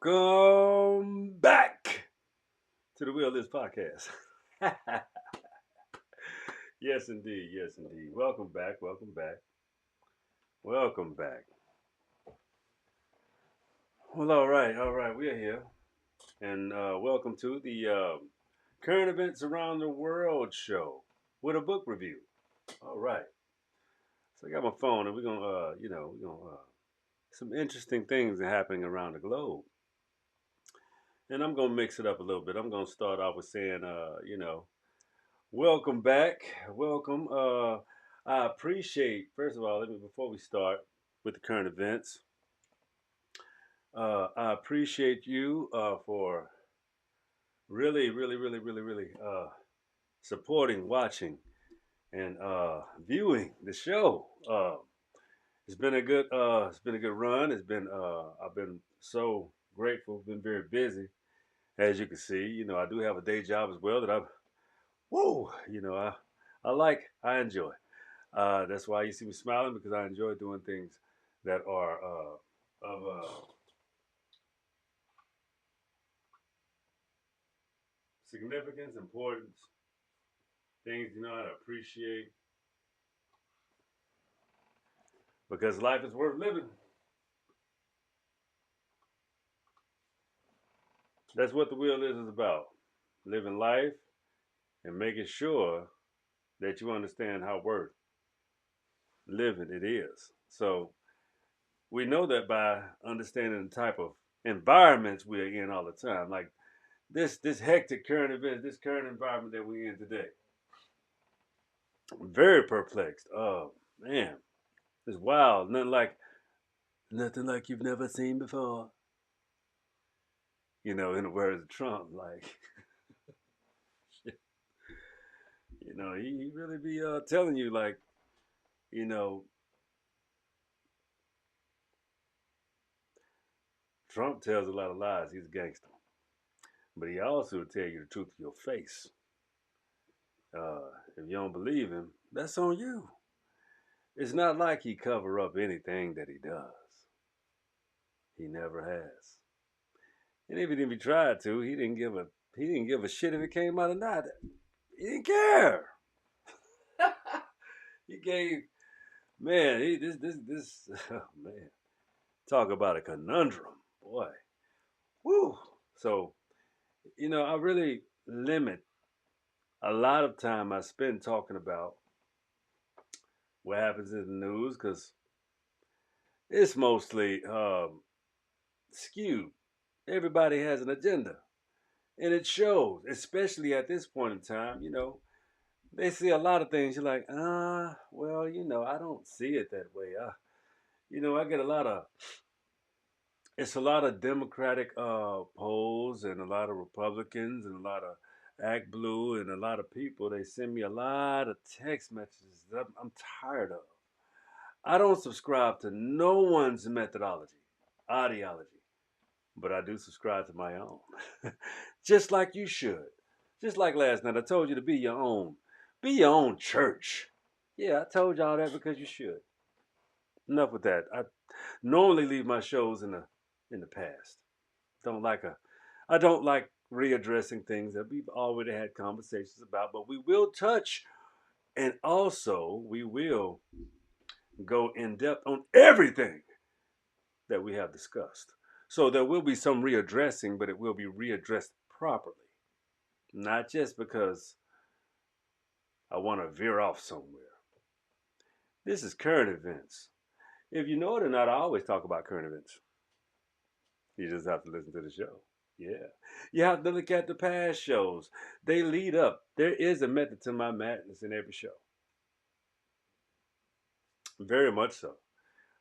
Welcome back to the Will List Podcast. Yes, indeed. Yes, indeed. Welcome back. Welcome back. Welcome back. Well, all right. All right. We are here. And welcome to the Current Events Around the World show with a book review. All right. So I got my phone and we're going to, some interesting things are happening around the globe. And I'm going to mix it up a little bit. I'm going to start off with saying, welcome back. Welcome. I appreciate, first of all, before we start with the current events, I appreciate you for really supporting, watching, and viewing the show. It's been a good run. I've been so grateful. Been very busy, as you can see. I do have a day job as well that I enjoy. That's why you see me smiling because I enjoy doing things that are of significance, importance, things you know how to appreciate because life is worth living. That's what the wheel is about. Living life and making sure that you understand how worth living it is. So we know that by understanding the type of environments we're in all the time. Like this hectic current event, this current environment that we're in today. I'm very perplexed. Oh man, it's wild. Nothing like you've never seen before. In the words of Trump, like he really be telling you like, you know, Trump tells a lot of lies. He's a gangster, but he also will tell you the truth to your face. If you don't believe him, that's on you. It's not like he cover up anything that he does. He never has. And even if he tried to, he didn't give a shit if it came out or not. He didn't care. He gave man, this oh man. Talk about a conundrum. Boy. Woo. So, I really limit a lot of time I spend talking about what happens in the news because it's mostly skewed. Everybody has an agenda. And it shows, especially at this point in time, they see a lot of things. You're like, well, I don't see it that way. I get it's a lot of Democratic polls and a lot of Republicans and a lot of Act Blue and a lot of people. They send me a lot of text messages that I'm tired of. I don't subscribe to no one's methodology, ideology, but I do subscribe to my own. Just like you should. Just like last night, I told you to be your own. Be your own church. Yeah, I told y'all that because you should. Enough with that. I normally leave my shows in the past. Don't like a I don't like readdressing things that we've already had conversations about, but we will touch and also we will go in depth on everything that we have discussed. So there will be some readdressing, but it will be readdressed properly. Not just because I want to veer off somewhere. This is current events. If you know it or not, I always talk about current events. You just have to listen to the show. Yeah. You have to look at the past shows. They lead up. There is a method to my madness in every show. Very much so.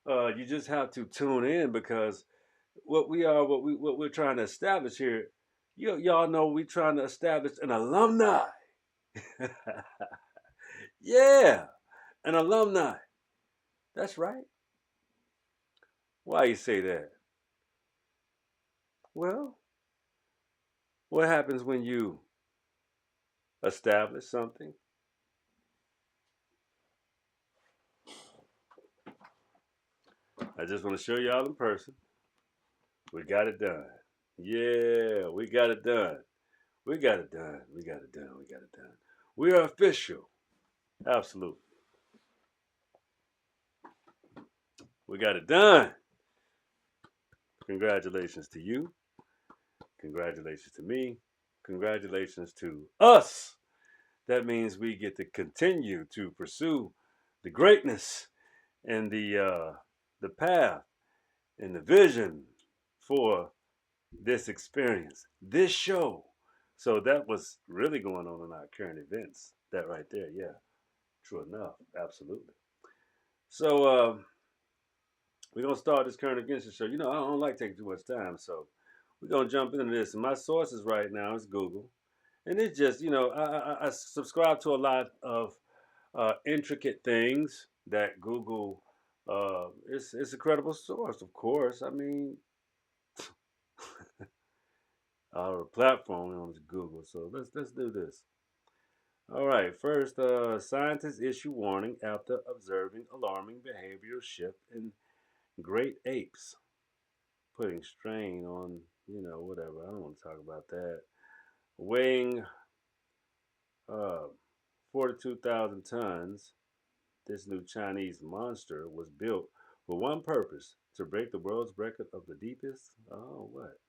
You just have to tune in because what we're trying to establish here, y'all know we're trying to establish an alumni. Yeah, an alumni. That's right. Why you say that? Well, what happens when you establish something? I just want to show y'all in person. We got it done. Yeah, we got it done. We got it done. We got it done. We got it done. We are official. Absolutely. We got it done. Congratulations to you. Congratulations to me. Congratulations to us. That means we get to continue to pursue the greatness and the path and the vision for this experience, this show. So that was really going on in our current events. That right there, yeah, true enough, absolutely. So we're gonna start this current events show. You know, I don't like taking too much time, so we're gonna jump into this. And my sources right now is Google, and it's just I subscribe to a lot of intricate things that Google. It's a credible source, of course. I mean, our platform on Google. So let's do this. All right. First, scientists issue warning after observing alarming behavioral shift in great apes, putting strain on whatever. I don't want to talk about that. Weighing 42,000 tons, this new Chinese monster was built for one purpose: to break the world's record of the deepest. Oh, what?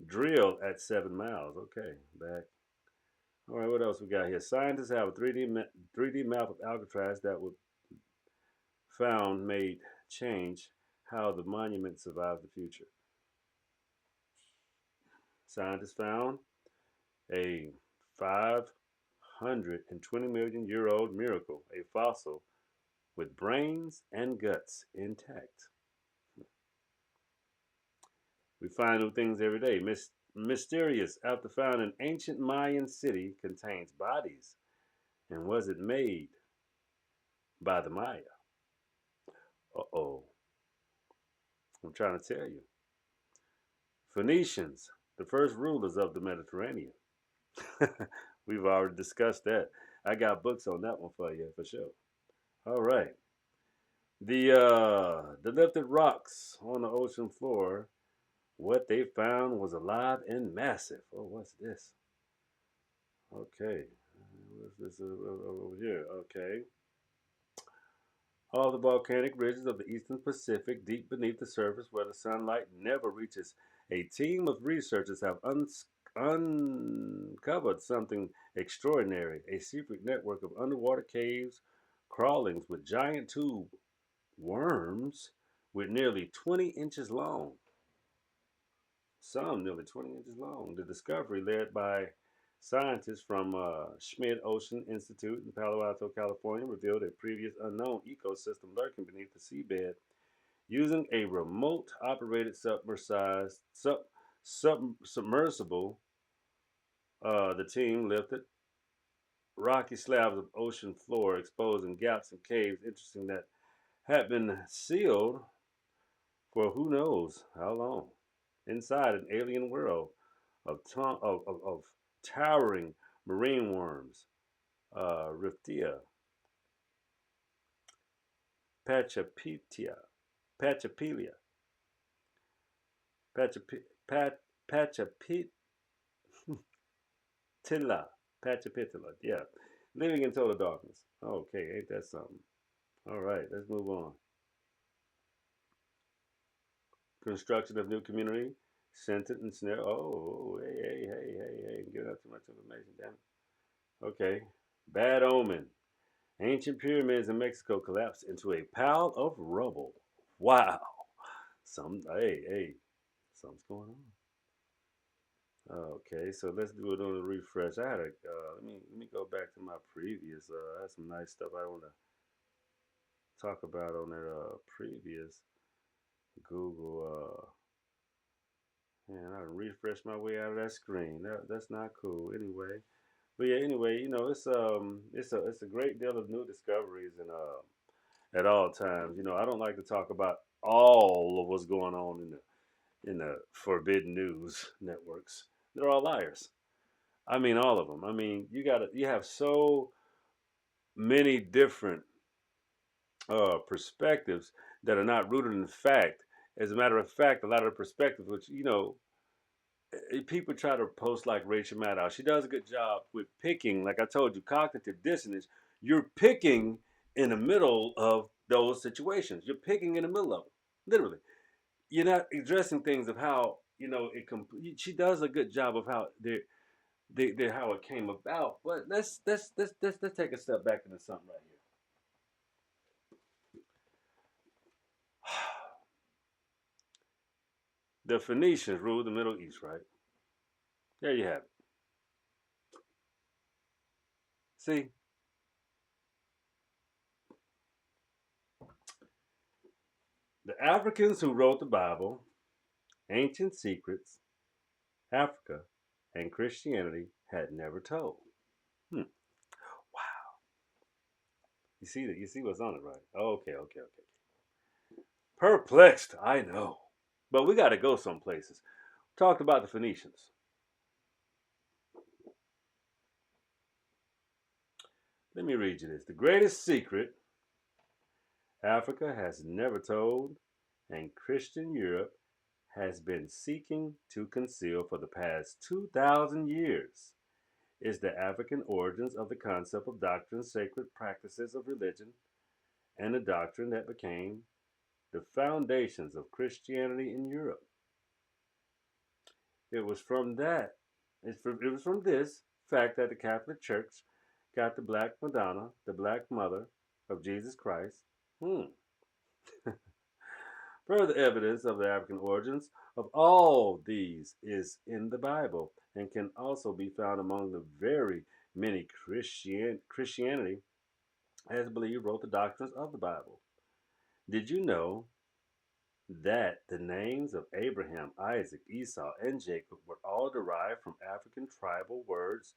Drill at 7 miles. Okay, back. All right, what else we got here? Scientists have a 3D map of Alcatraz that was found made change how the monument survives the future. Scientists found a 520 million year old miracle, a fossil with brains and guts intact. We find new things every day. Mysterious after found an ancient Mayan city contains bodies. And was it made by the Maya? Uh oh. I'm trying to tell you. Phoenicians, the first rulers of the Mediterranean. We've already discussed that. I got books on that one for you for sure. All right. The lifted rocks on the ocean floor. What they found was alive and massive. Oh, what's this? Okay. What's this over here? Okay. All the volcanic ridges of the eastern Pacific, deep beneath the surface where the sunlight never reaches. A team of researchers have uncovered something extraordinary: a secret network of underwater caves, crawlings with giant tube worms with nearly 20 inches long. Some nearly 20 inches long. The discovery, led by scientists from Schmidt Ocean Institute in Palo Alto, California, revealed a previous unknown ecosystem lurking beneath the seabed. Using a remote operated submersible, the team lifted rocky slabs of ocean floor, exposing gaps and caves interesting that had been sealed for who knows how long. Inside an alien world of towering marine worms, Riftia, Pachapetia, Pachapelia, Pachapi, Pat, Pachapitila, Pachapitila, yeah, living in total darkness. Okay, ain't that something? All right, let's move on. Construction of new community, scented and snare. Oh, hey, giving up too much information, damn it. Okay, bad omen. Ancient pyramids in Mexico collapsed into a pile of rubble. Wow. Something's going on. Okay, so let's do it on a refresh. I had a let me go back to my previous. I had some nice stuff I want to talk about on that previous Google. Man, I refreshed my way out of that screen. That's not cool. Anyway, but yeah, anyway, it's a great deal of new discoveries and at all times. I don't like to talk about all of what's going on in the forbidden news networks. They're all liars. I mean, all of them. I mean, you have so many different perspectives that are not rooted in fact, As a matter of fact, a lot of the perspectives, which people try to post like Rachel Maddow. She does a good job with picking, like I told you, cognitive dissonance. You're picking in the middle of those situations. You're picking in the middle of them, literally. You're not addressing things of how She does a good job of how they how it came about. But let's take a step back into something right here. The Phoenicians ruled the Middle East, right? There you have it. See, the Africans who wrote the Bible, ancient secrets, Africa, and Christianity had never told. Hmm. Wow. You see that? You see what's on it, right? Okay. Perplexed, I know. But we got to go some places. Talked about the Phoenicians. Let me read you this. The greatest secret Africa has never told, and Christian Europe has been seeking to conceal for the past 2,000 years, is the African origins of the concept of doctrines, sacred practices of religion, and the doctrine that became the foundations of Christianity in Europe. It was from that, it was from this fact that the Catholic Church got the Black Madonna, the Black Mother of Jesus Christ. Further evidence of the African origins of all these is in the Bible and can also be found among the very many Christianity as believed wrote the doctrines of the Bible. Did you know that the names of Abraham, Isaac, Esau, and Jacob were all derived from African tribal words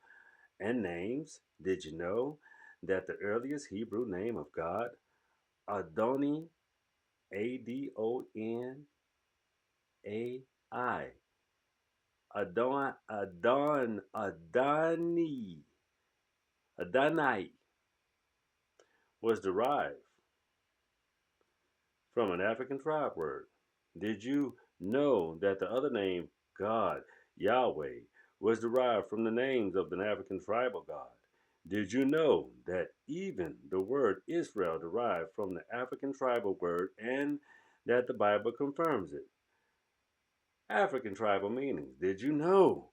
and names? Did you know that the earliest Hebrew name of God, Adoni, Adonai, Adonai, was derived from an African tribe word? Did you know that the other name, God, Yahweh, was derived from the names of the African tribal god? Did you know that even the word Israel derived from the African tribal word and that the Bible confirms it? African tribal meanings. Did you know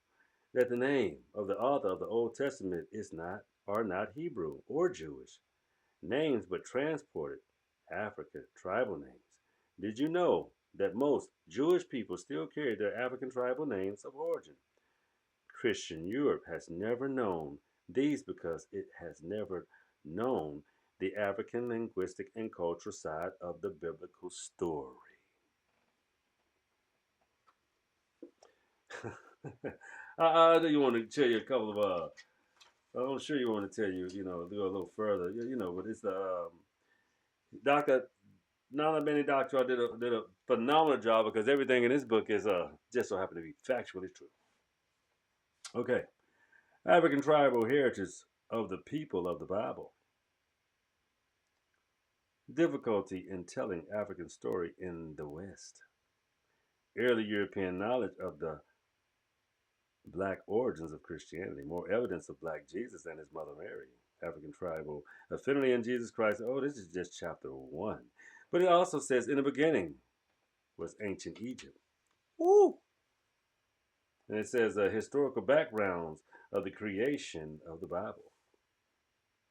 that the name of the author of the Old Testament is not are not Hebrew or Jewish names but transported African tribal names? Did you know that most Jewish people still carry their African tribal names of origin? Christian Europe has never known these because it has never known the African linguistic and cultural side of the biblical story. I do you want to tell you a couple of I'm sure you want to tell you, do a little further, but it's Dr. Nana Benny Doctor did a phenomenal job because everything in this book is just so happened to be factually true. Okay, African tribal heritage of the people of the Bible. Difficulty in telling African story in the West. Early European knowledge of the black origins of Christianity. More evidence of black Jesus and his mother Mary. African tribal affinity in Jesus Christ. Oh, this is just chapter 1. But it also says, in the beginning was ancient Egypt. Woo! And it says historical backgrounds of the creation of the Bible.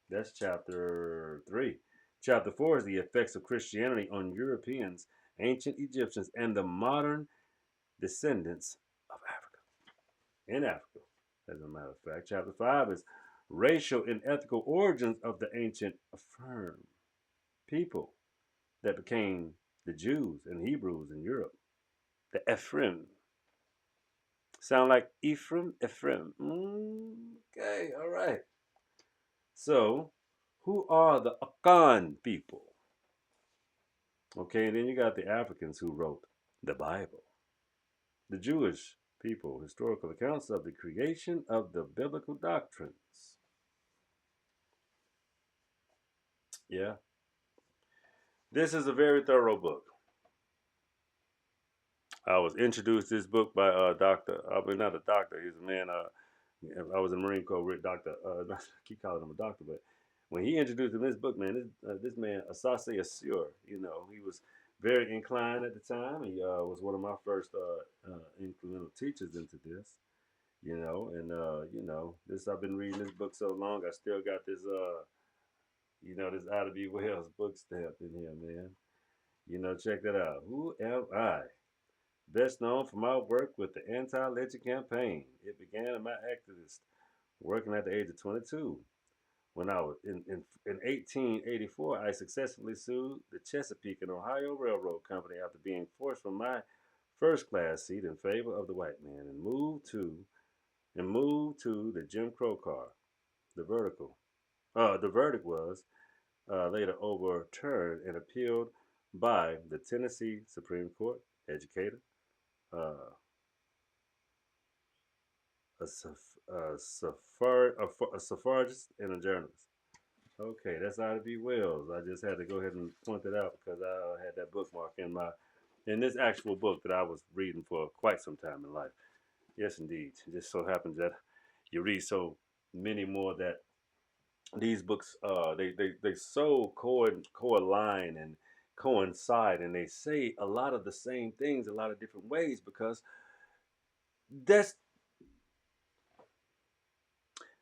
That's chapter 3. Chapter 4 is the effects of Christianity on Europeans, ancient Egyptians, and the modern descendants of Africa. In Africa, as a matter of fact. Chapter 5 is racial and ethical origins of the ancient Affirm people that became the Jews and Hebrews in Europe. The Ephraim. Sound like Ephraim? Ephraim. Okay, all right. So, who are the Akan people? Okay, and then you got the Africans who wrote the Bible. The Jewish people, historical accounts of the creation of the biblical doctrines. Yeah, this is a very thorough book. I was introduced to this book by Doctor. I mean, not a doctor. He's a man. I was in the Marine Corps with Doctor. I keep calling him a doctor, but when he introduced him this book, man, this man Asase Assur, he was very inclined at the time. He was one of my first incremental teachers into this. And this I've been reading this book so long. I still got this this Ida B. Wells book stamped in here, man. Check that out. Who am I? Best known for my work with the anti-lynching campaign. It began in my activist working at the age of 22. When I was in 1884, I successfully sued the Chesapeake and Ohio Railroad Company after being forced from my first class seat in favor of the white man and moved to the Jim Crow car. The vertical. The verdict was later overturned and appealed by the Tennessee Supreme Court. Educator, uh, a suffragist, and a journalist. Okay, that's Ida B. Wells. I just had to go ahead and point that out because I had that bookmark in this actual book that I was reading for quite some time in life. Yes, indeed. It just so happens that you read so many more that these books they so co-align and coincide, and they say a lot of the same things a lot of different ways because that's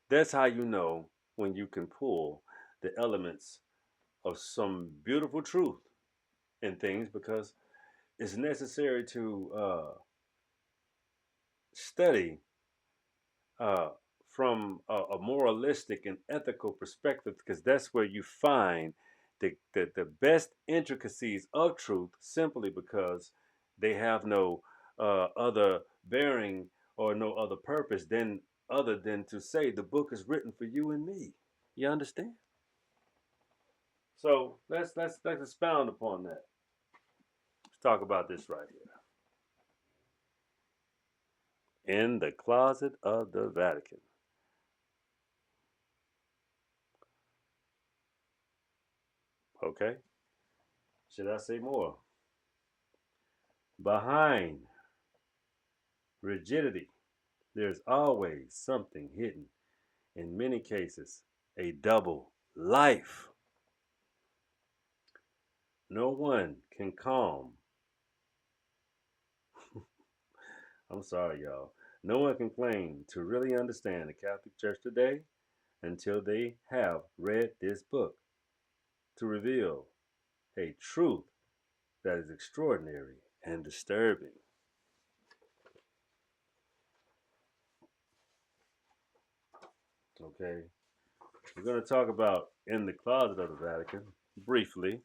that's how you know when you can pull the elements of some beautiful truth in things because it's necessary to study uh, from a moralistic and ethical perspective because that's where you find the best intricacies of truth simply because they have no other bearing or no other purpose than other than to say the book is written for you and me. You understand? So let's expound upon that. Let's talk about this right here. In the closet of the Vatican. Okay? Should I say more? Behind rigidity, there's always something hidden. In many cases, a double life. No one can calm. I'm sorry, y'all. No one can claim to really understand the Catholic Church today until they have read this book to reveal a truth that is extraordinary and disturbing. Okay? We're going to talk about In the Closet of the Vatican briefly.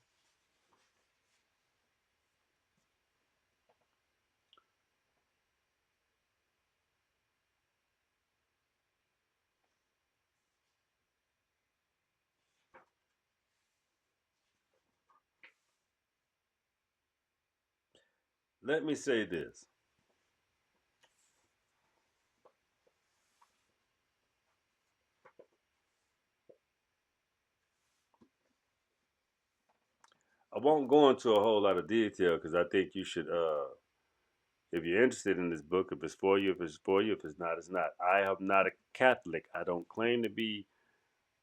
Let me say this. I won't go into a whole lot of detail because I think you should, if you're interested in this book, if it's for you, if it's for you, if it's not, it's not. I am not a Catholic. I don't claim to be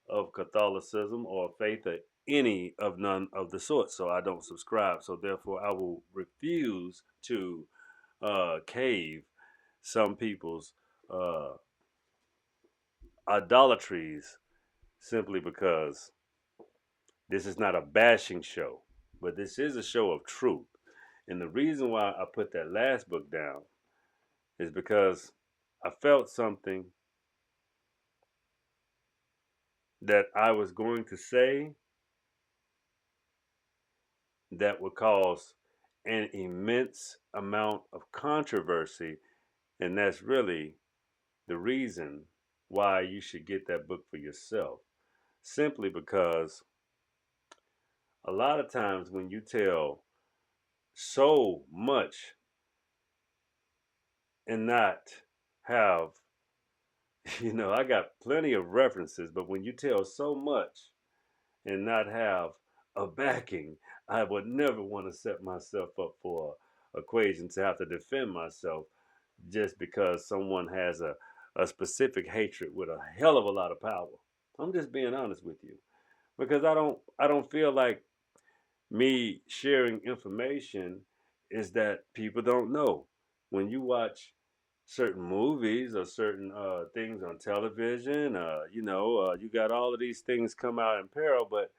of Catholicism or faith or any of none of the sort, so I don't subscribe. So therefore, I will refuse to cave some people's uh, idolatries simply because this is not a bashing show, but this is a show of truth. And the reason why I put that last book down is because I felt something that I was going to say that would cause an immense amount of controversy. And that's really the reason why you should get that book for yourself. Simply because a lot of times when you tell so much and not have, I got plenty of references, but when you tell so much and not have a backing, I would never want to set myself up for equation to have to defend myself just because someone has a specific hatred with a hell of a lot of power. I'm just being honest with you because I don't feel like me sharing information is that people don't know. When you watch certain movies or certain things on television, you got all of these things come out in peril, but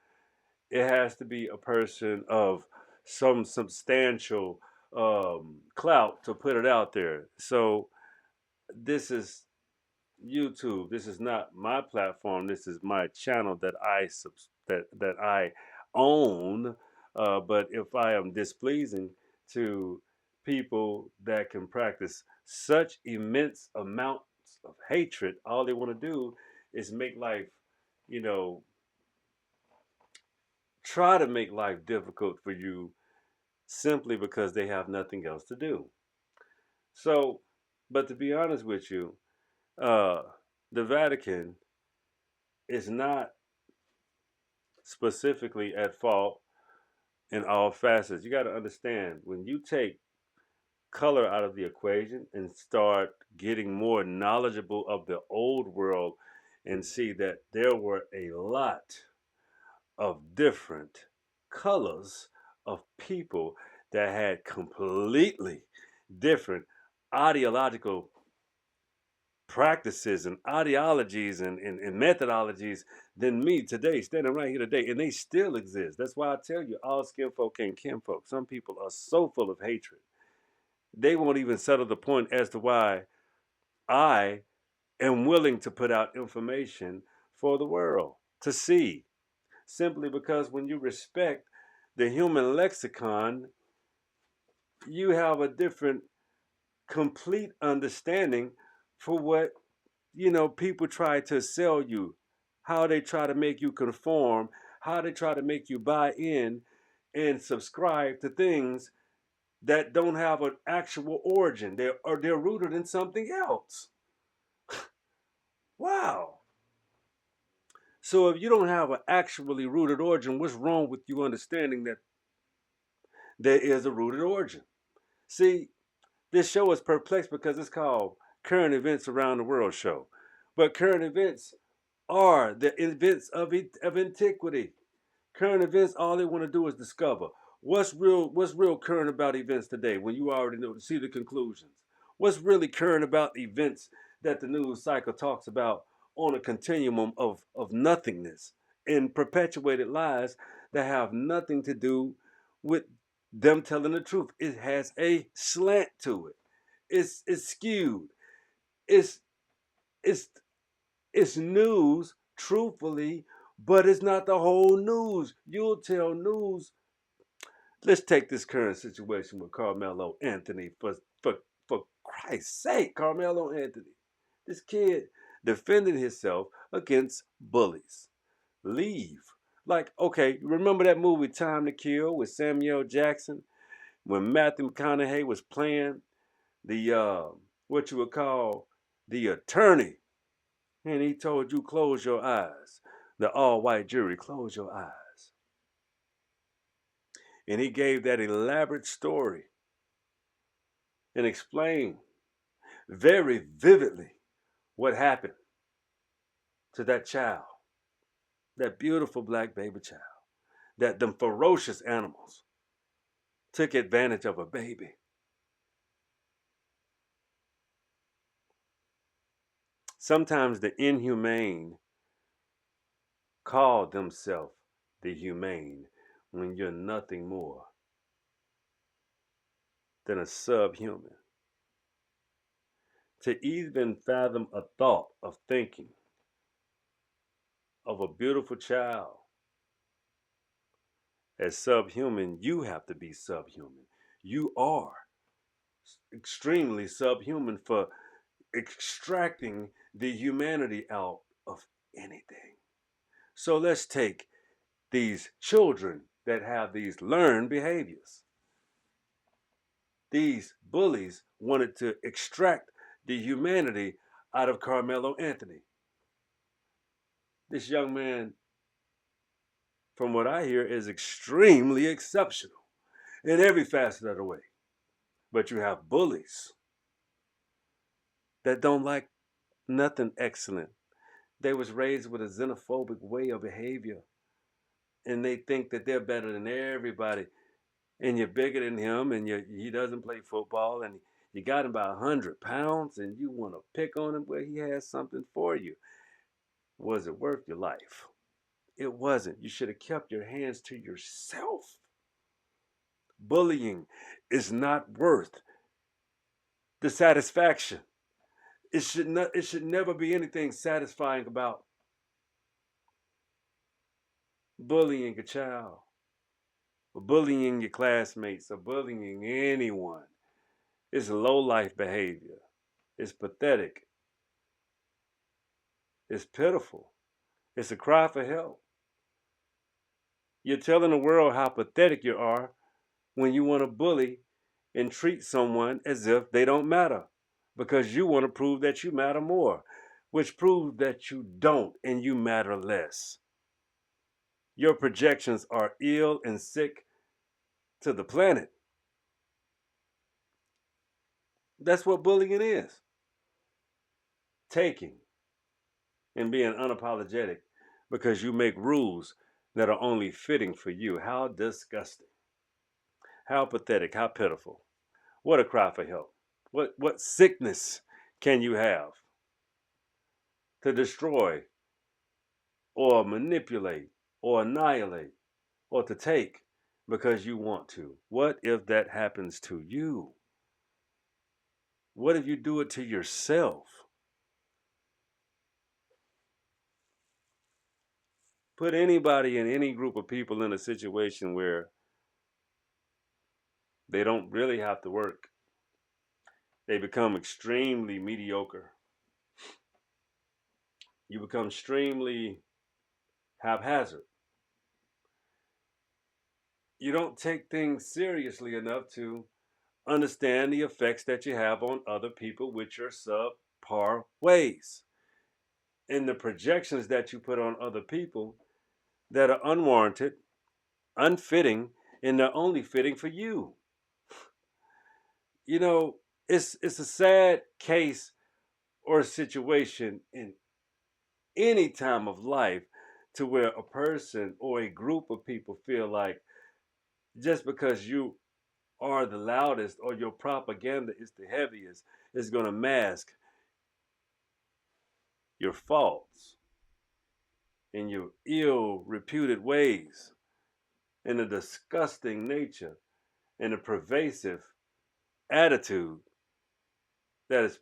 it has to be a person of some substantial clout to put it out there. So this is YouTube. This is not my platform. This is my channel that I own. But if I am displeasing to people that can practice such immense amounts of hatred, all they want to do is make life, you know, try to make life difficult for you simply because they have nothing else to do. So, but to be honest with you, uh, the Vatican is not specifically at fault in all facets. You got to understand when you take color out of the equation and start getting more knowledgeable of the old world and see that there were a lot of different colors of people that had completely different ideological practices and ideologies and methodologies than me today, standing right here today, and they still exist. That's why I tell you, all skin folk ain't kin folk. Some people are so full of hatred, they won't even settle the point as to why I am willing to put out information for the world to see. Simply because when you respect the human lexicon, you have a different, complete understanding for what people try to sell you, how they try to make you conform, how they try to make you buy in and subscribe to things that don't have an actual origin. They're rooted in something else. Wow. So if you don't have an actually rooted origin, what's wrong with you understanding that there is a rooted origin? See, this show is perplexed because it's called Current Events Around the World Show. But current events are the events of antiquity. Current events, all they want to do is discover what's real current about events today when you already know to see the conclusions. What's really current about events that the news cycle talks about on a continuum of nothingness and perpetuated lies that have nothing to do with them telling the truth. It has a slant to it. It's skewed. It's it's it's news, truthfully, but it's not the whole news. You'll tell news. Let's take this current situation with Carmelo Anthony for Christ's sake, Carmelo Anthony. This kid defended himself against bullies. Leave. Like, okay, remember that movie Time to Kill with Samuel Jackson when Matthew McConaughey was playing the what you would call the attorney, and he told you close your eyes. The all-white jury, close your eyes. And he gave that elaborate story and explained very vividly what happened to that child, that beautiful black baby child, that them ferocious animals took advantage of a baby. Sometimes the inhumane call themselves the humane when you're nothing more than a subhuman. To even fathom a thought of thinking of a beautiful child as subhuman, you have to be subhuman. You are extremely subhuman for extracting the humanity out of anything. So let's take these children that have these learned behaviors. These bullies wanted to extract the humanity out of Carmelo Anthony. This young man, from what I hear, is extremely exceptional in every facet of the way. But you have bullies that don't like nothing excellent. They was raised with a xenophobic way of behavior, and they think that they're better than everybody, and you're bigger than him, and he doesn't play football, and you got him by 100 pounds, and you want to pick on him. Well, he has something for you. Was it worth your life? It wasn't. You should have kept your hands to yourself. Bullying is not worth the satisfaction. It should never be anything satisfying about bullying a child, or bullying your classmates, or bullying anyone. It's low life behavior. It's pathetic. It's pitiful. It's a cry for help. You're telling the world how pathetic you are when you want to bully and treat someone as if they don't matter because you want to prove that you matter more, which proves that you don't and you matter less. Your projections are ill and sick to the planet. That's what bullying is. Taking and being unapologetic because you make rules that are only fitting for you. How disgusting. How pathetic. How pitiful. What a cry for help. What sickness can you have to destroy or manipulate or annihilate or to take because you want to? What if that happens to you? What if you do it to yourself? Put anybody in any group of people in a situation where they don't really have to work. They become extremely mediocre. You become extremely haphazard. You don't take things seriously enough to understand the effects that you have on other people with your subpar ways and the projections that you put on other people that are unwarranted, unfitting, and they're only fitting for you. You know, it's a sad case or a situation in any time of life to where a person or a group of people feel like just because you are the loudest or your propaganda is the heaviest is going to mask your faults and your ill reputed ways and the disgusting nature and the pervasive attitude that is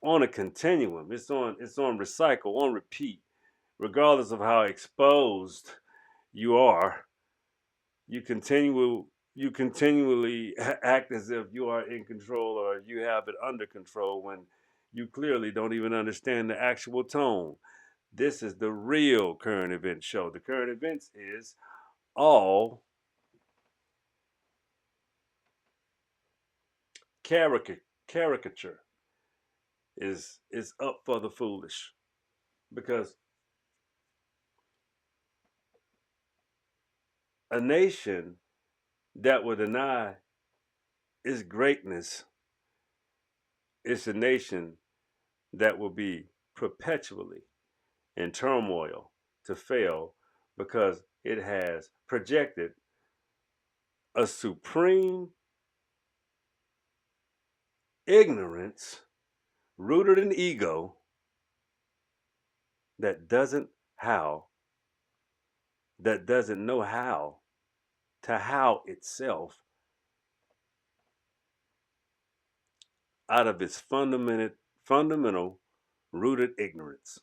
on a continuum. It's on recycle, on repeat, regardless of how exposed you are. You continually act as if you are in control or you have it under control when you clearly don't even understand the actual tone. This is the real current event show. The current events is all caricature is up for the foolish because a nation that will deny its greatness is a nation that will be perpetually in turmoil to fail because it has projected a supreme ignorance rooted in ego that how doesn't know how to how itself out of its fundamental rooted ignorance.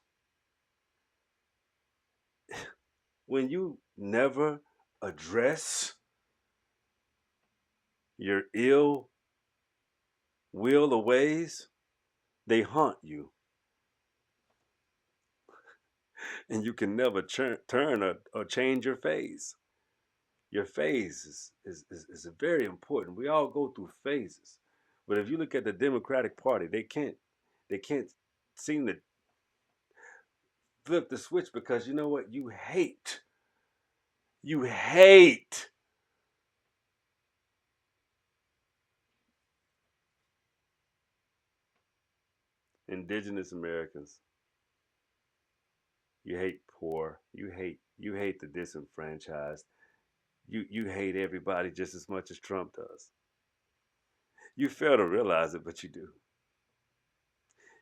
When you never address your ill will or ways, they haunt you, and you can never turn or change your phase. Your phase is very important. We all go through phases, but if you look at the Democratic Party, they can't seem to flip the switch because you know what? You hate Indigenous Americans, you hate poor, you hate the disenfranchised, you hate everybody just as much as Trump does. You fail to realize it, but you do.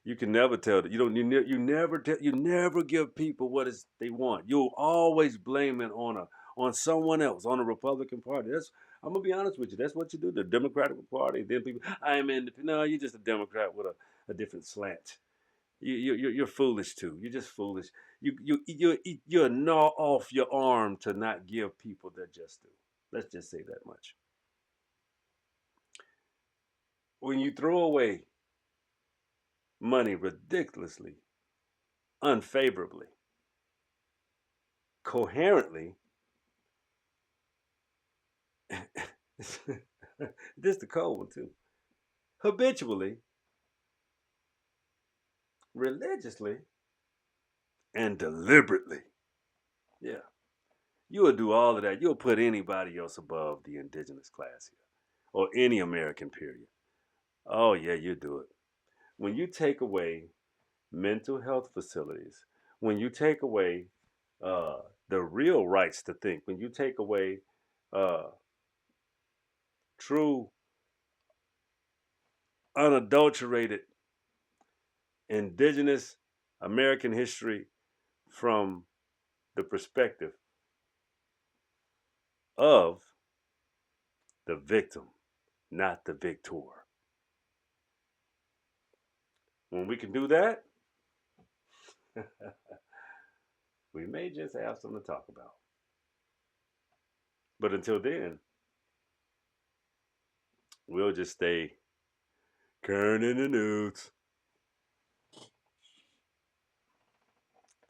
You can never tell that you don't. You never give people what is they want. You'll always blame it on someone else, on the Republican Party. That's I'm gonna be honest with you. That's what you do. The Democratic Party. Then people, I am independent. No, you're just a Democrat with a different slant. You're foolish too. You're just foolish. You gnaw off your arm to not give people their just due. Let's just say that much. When you throw away money ridiculously, unfavorably, coherently, this the cold one too. Habitually, religiously, and deliberately. Yeah. You'll do all of that. You'll put anybody else above the indigenous class here. Or any American period. Oh yeah, you do it. When you take away mental health facilities, when you take away uh, the real rights to think, when you take away uh, true, unadulterated, indigenous American history from the perspective of the victim, not the victor. When we can do that, we may just have something to talk about. But until then, we'll just stay current in the news,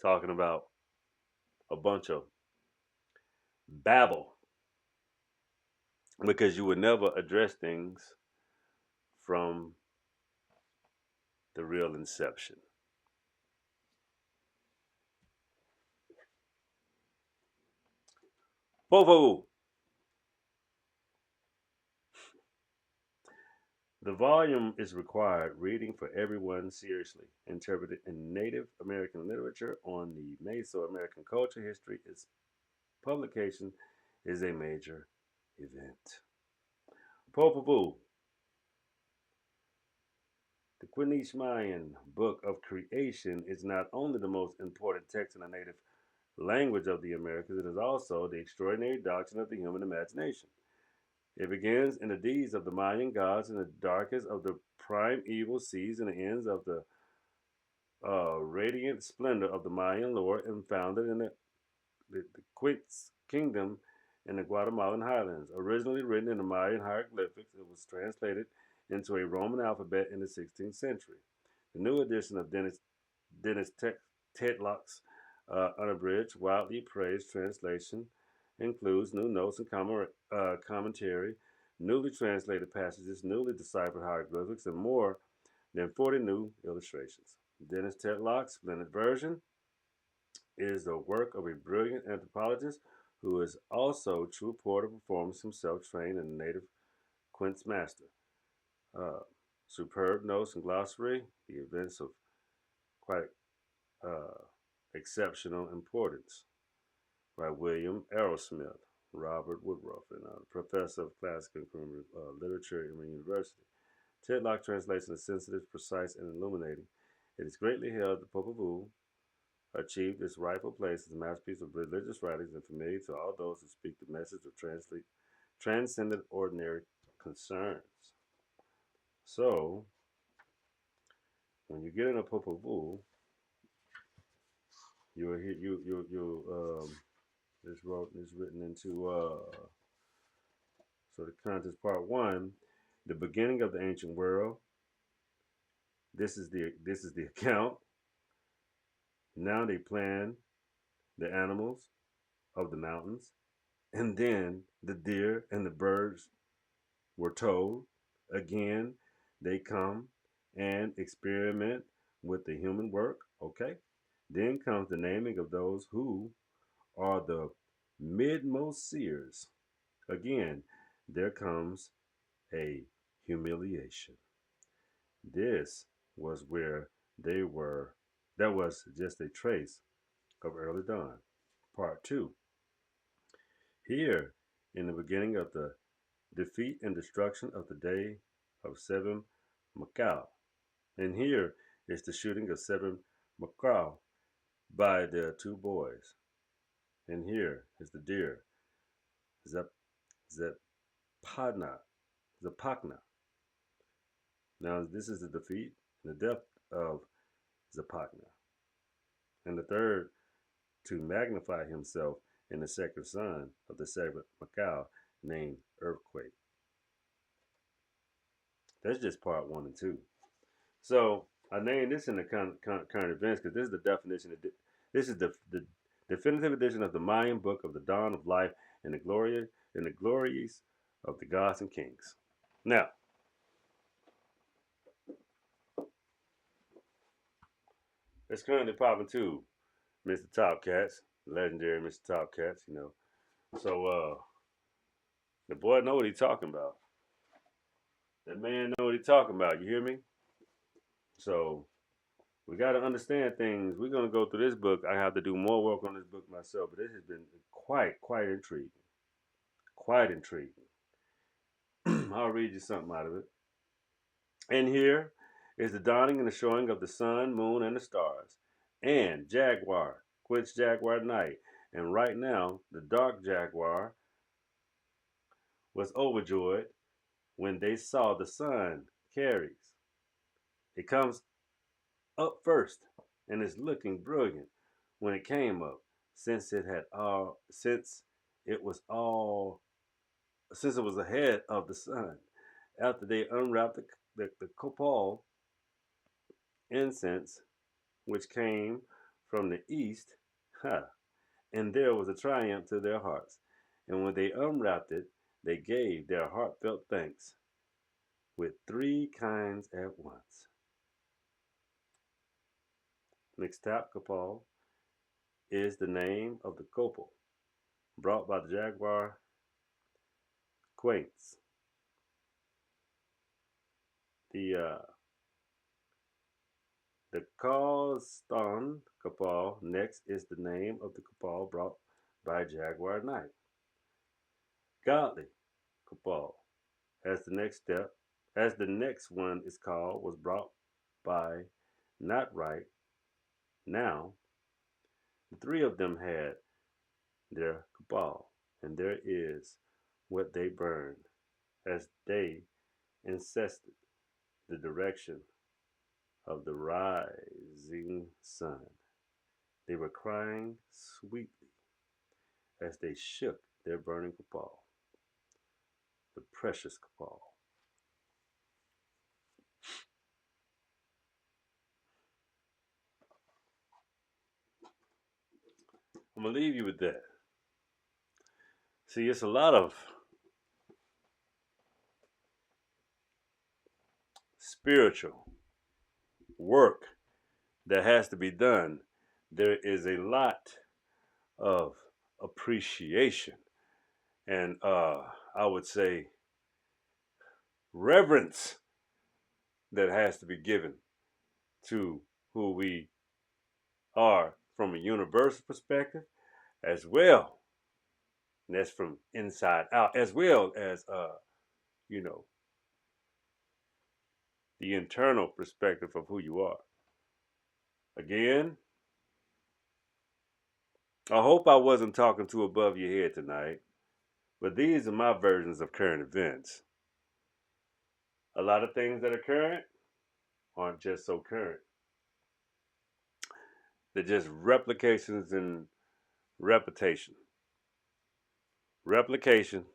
talking about a bunch of babble because you would never address things from the real inception. Povo! The volume is required reading for everyone seriously interpreted in Native American literature on the Mesoamerican culture history. Its publication is a major event. Popo, the Quinish Mayan Book of Creation is not only the most important text in the native language of the Americas, it is also the extraordinary doctrine of the human imagination. It begins in the deeds of the Mayan gods in the darkest of the primeval seas and the ends of the radiant splendor of the Mayan lore and founded in the Quitz Kingdom in the Guatemalan highlands. Originally written in the Mayan hieroglyphics, it was translated into a Roman alphabet in the 16th century. The new edition of Dennis Tedlock's unabridged, widely praised translation includes new notes and commentary, newly translated passages, newly deciphered hieroglyphics, and more than 40 new illustrations. Dennis Tedlock's blended version is the work of a brilliant anthropologist who is also a true poet of performance, himself trained in the native quince master. Uh, Superb notes and glossary, the events of quite uh, exceptional importance by William Arrowsmith, Robert Woodruff, and professor of classical and Creative literature at Emory University. Tedlock translation is sensitive, precise, and illuminating. It is greatly held that Popol Vuh achieved its rightful place as a masterpiece of religious writings and familiar to all those who speak the message of transcendent ordinary concerns. So, when you get in a Popol Vuh, this written into so the context part one, the beginning of the ancient world. This is the account. Now they plan the animals of the mountains, and then the deer and the birds were told. Again, they come and experiment with the human work. Okay. Then comes the naming of those who are the midmost seers. Again, there comes a humiliation. This was where They were that was just a trace of early dawn. Part two. Here, in the beginning of the defeat and destruction of the day of seven Macau. And here is the shooting of seven Macau by the two boys. And here is the deer, Zep, Zepadna, Zapakna. Now, this is the defeat and the death of Zapakna. And the third, to magnify himself in the second son of the seventh Macau, named Earthquake. That's just part one and two. So I named this in the current events because this is the definition. This is the definitive edition of the Mayan book of the dawn of life and the glories of the gods and kings. Now, it's currently popping too, Mr. Top Cats, legendary Mr. Top Cats. So the boy know what he's talking about. That man know what he's talking about. You hear me? So we got to understand things. We're going to go through this book. I have to do more work on this book myself, but this has been quite intriguing. Quite intriguing. I'll read you something out of it. And here is the dawning and the showing of the sun, moon, and the stars. And Jaguar quits Jaguar night. And right now, the dark Jaguar was overjoyed when they saw the sun carries. It comes up first and is looking brilliant when it came up, since it was ahead of the sun. After they unwrapped the copal incense, which came from the east, and there was a triumph to their hearts. And when they unwrapped it, they gave their heartfelt thanks with three kinds at once. Mixtap copal is the name of the copal brought by the jaguar quaints. The Causton copal next is the name of the copal brought by Jaguar Knight. Godly copal, as the next step, as the next one is called, was brought by Not Right. Now, the three of them had their copal, and there is what they burned, as they incested the direction of the rising sun. They were crying sweetly as they shook their burning copal, the precious copal. I'm going to leave you with that. See, it's a lot of spiritual work that has to be done. There is a lot of appreciation and I would say reverence that has to be given to who we are from a universal perspective as well. And that's from inside out, as well as you know, the internal perspective of who you are. Again, I hope I wasn't talking too above your head tonight, but these are my versions of current events. A lot of things that are current aren't just so current. They're just replications and repetition. Replication,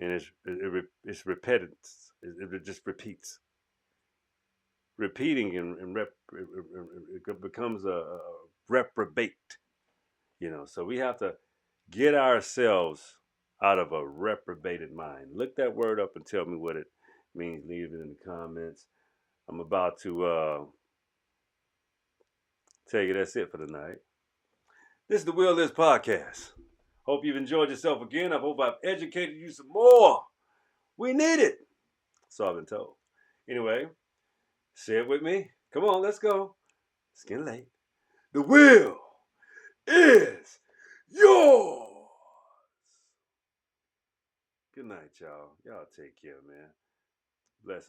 and it's repetitive. It just repeats. Repeating it becomes a reprobate. So we have to get ourselves out of a reprobated mind. Look that word up and tell me what it means. Leave it in the comments. I'm about to tell you that's it for tonight. This is the Will Lives Podcast. Hope you've enjoyed yourself again. I hope I've educated you some more. We need it. So I've been told. Anyway, say it with me. Come on, let's go. It's getting late. The wheel is yours. Good night, y'all. Y'all take care, man. Bless.